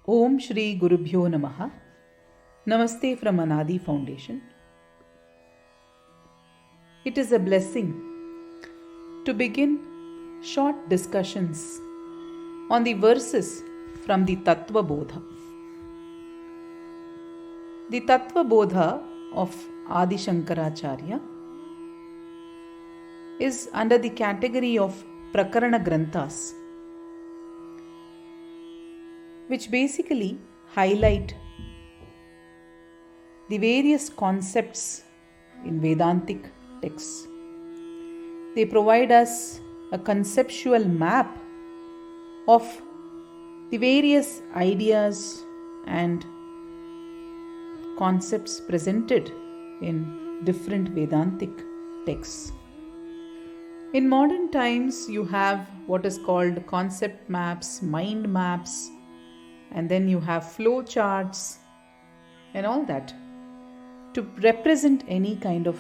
Om Shri Gurubhyo Namaha. Namaste from Anadi Foundation. It is a blessing to begin short discussions on the verses from the Tattva Bodha. The Tattva Bodha of Adi Shankaracharya is under the category of Prakarana Granthas, which basically highlight the various concepts in Vedantic texts. They provide us a conceptual map of the various ideas and concepts presented in different Vedantic texts. In modern times, you have what is called concept maps, mind maps, and then you have flow charts and all that to represent any kind of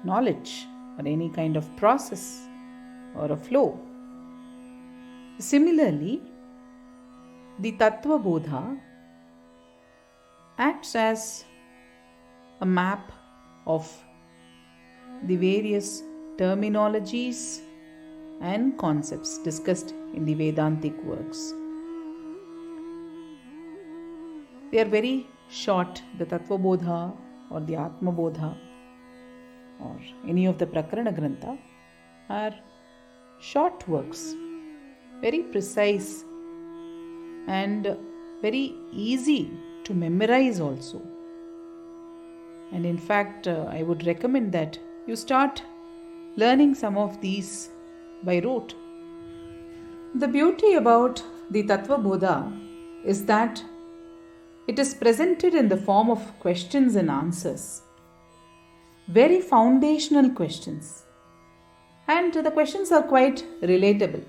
knowledge or any kind of process or a flow. Similarly, the Tattva Bodha acts as a map of the various terminologies and concepts discussed in the Vedantic works. They are very short. The Tattva Bodha or the Atma Bodha or any of the Prakarana Grantha are short works, very precise and very easy to memorize also. And in fact, I would recommend that you start learning some of these by rote. The beauty about the Tattva Bodha is that it is presented in the form of questions and answers, very foundational questions, and the questions are quite relatable.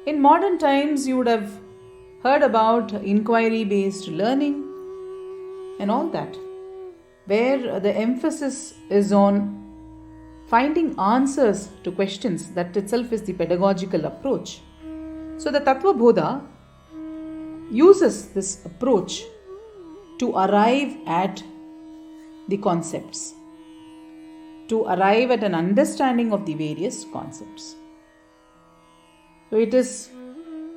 In modern times, you would have heard about inquiry-based learning and all that, where the emphasis is on finding answers to questions. That itself is the pedagogical approach. So the Tattva Bodha uses this approach to arrive at the concepts, to arrive at an understanding of the various concepts. So it is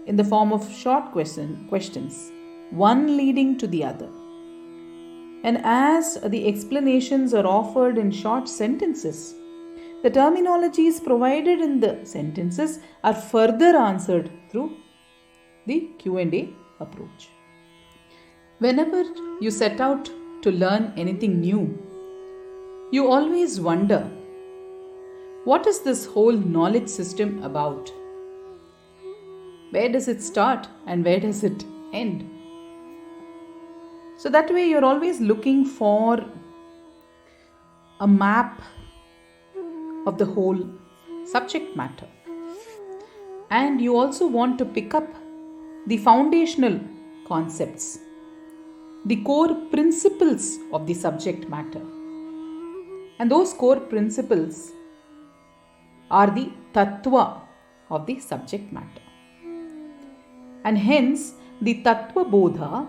in the form of short questions, one leading to the other. And as the explanations are offered in short sentences, the terminologies provided in the sentences are further answered through the Q&A approach. Whenever you set out to learn anything new, you always wonder, what is this whole knowledge system about? Where does it start and where does it end? So that way you're always looking for a map of the whole subject matter. And you also want to pick up the foundational concepts, the core principles of the subject matter. And those core principles are the tattva of the subject matter. And hence, the Tattva Bodha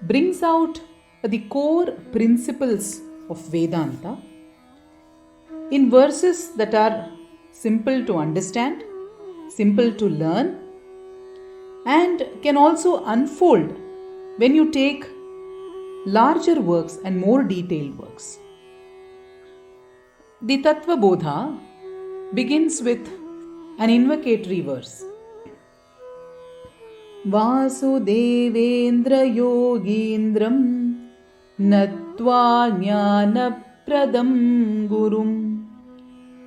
brings out the core principles of Vedanta in verses that are simple to understand, simple to learn, and can also unfold when you take larger works and more detailed works. The Tattva Bodha begins with an invocatory verse. Vasudevendra yogindram natva jnanapradam gurum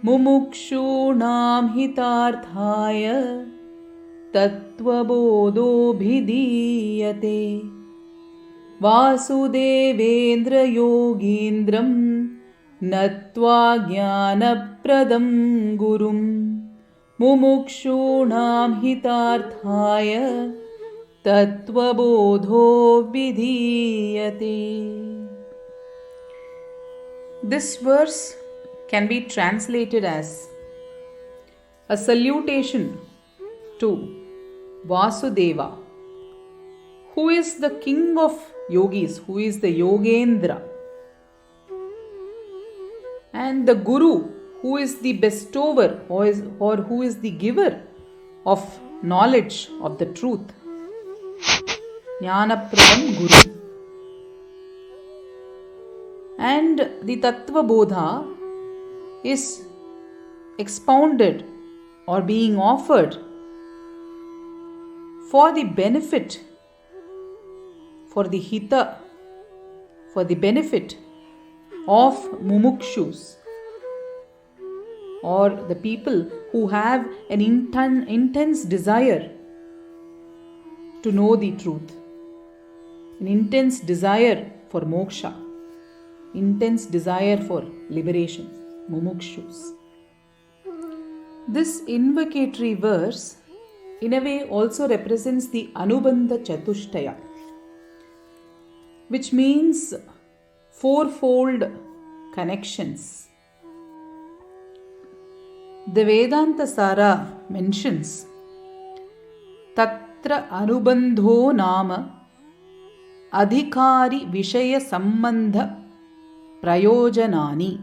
mumukshunam hitarthaya Tattva Bodho bhidiyate. Vasudevendra yogindram natva jnanapradam gurum mumukshunam hitarthaya Tattva Bodho bhidiyate. This verse can be translated as a salutation to Vasudeva, who is the king of yogis, who is the Yogendra, and the Guru, who is the bestower or who is the giver of knowledge of the truth. Jnanapradam Guru. And the Tattva Bodha is expounded or being offered for the benefit, for the hita, for the benefit of mumukshus, or the people who have an intense desire to know the truth, an intense desire for moksha, intense desire for liberation, mumukshus. This invocatory verse in a way also represents the Anubandha Chatushtaya, which means fourfold connections. The Vedanta Sara mentions Tatra Anubandho Nama Adhikari Vishaya Sambandha Prayojanani.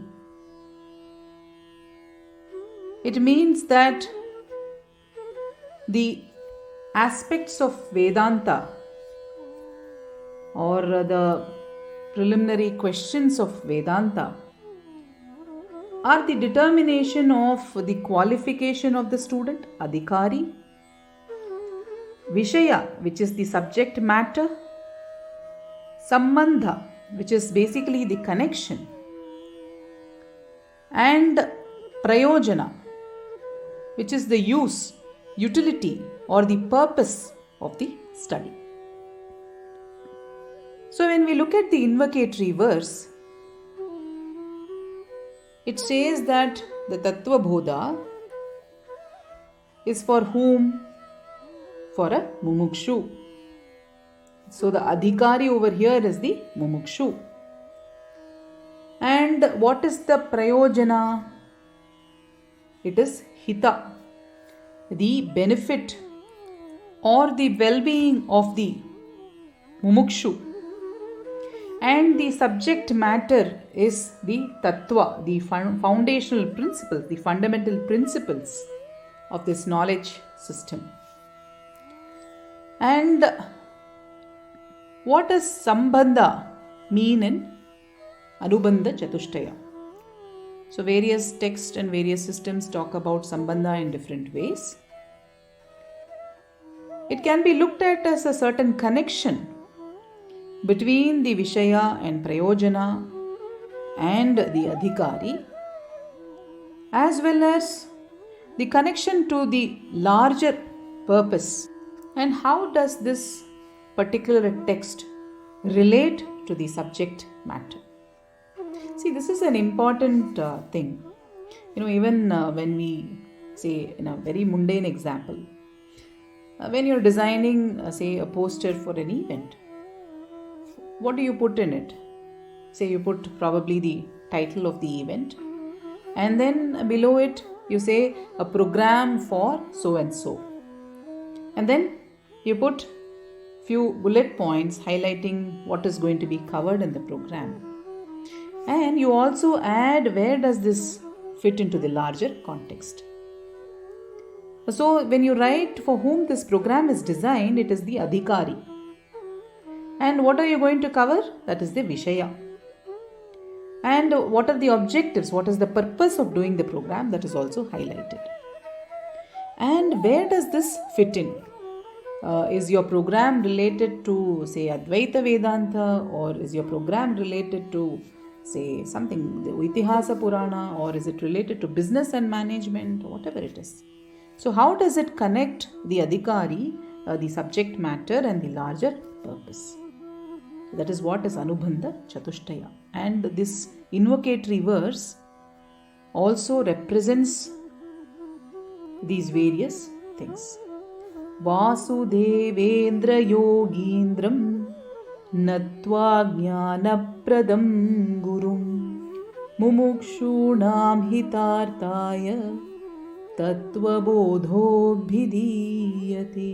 It means that the aspects of Vedanta or the preliminary questions of Vedanta are the determination of the qualification of the student, Adhikari, Vishaya, which is the subject matter, Sambandha, which is basically the connection, and Prayojana, which is the use, utility, or the purpose of the study. So when we look at the invocatory verse, it says that the Tattva Bodha is for whom? For a mumukshu. So the adhikari over here is the mumukshu. And what is the prayojana? It is hita, the benefit or the well-being of the mumukshu. And the subject matter is the tattva, the foundational principles, the fundamental principles of this knowledge system. And what does sambandha mean in Anubandha Chatushtaya? So various texts and various systems talk about sambandha in different ways. It can be looked at as a certain connection between the Vishaya and Prayojana and the Adhikari, as well as the connection to the larger purpose. And how does this particular text relate to the subject matter? See, this is an important thing. Even when we say in a very mundane example, when you're designing, say, a poster for an event, what do you put in it? Say you put probably the title of the event, and then below it you say a program for so and so, and then you put few bullet points highlighting what is going to be covered in the program, and you also add where does this fit into the larger context. So when you write for whom this program is designed, it is the adhikari. And what are you going to cover? That is the Vishaya. And what are the objectives? What is the purpose of doing the program? That is also highlighted. And where does this fit in? Is your program related to, say, Advaita Vedanta, or is your program related to, say, something, the Itihasa Purana, or is it related to business and management, or whatever it is? So how does it connect the adhikari, the subject matter, and the larger purpose? That is what is Anubandha Chatushtaya. And this invocatory verse also represents these various things. Vasudevendra yogindram natva jnanapradam gurum mumukshunam hitartaya tattva bodho bhidiyate.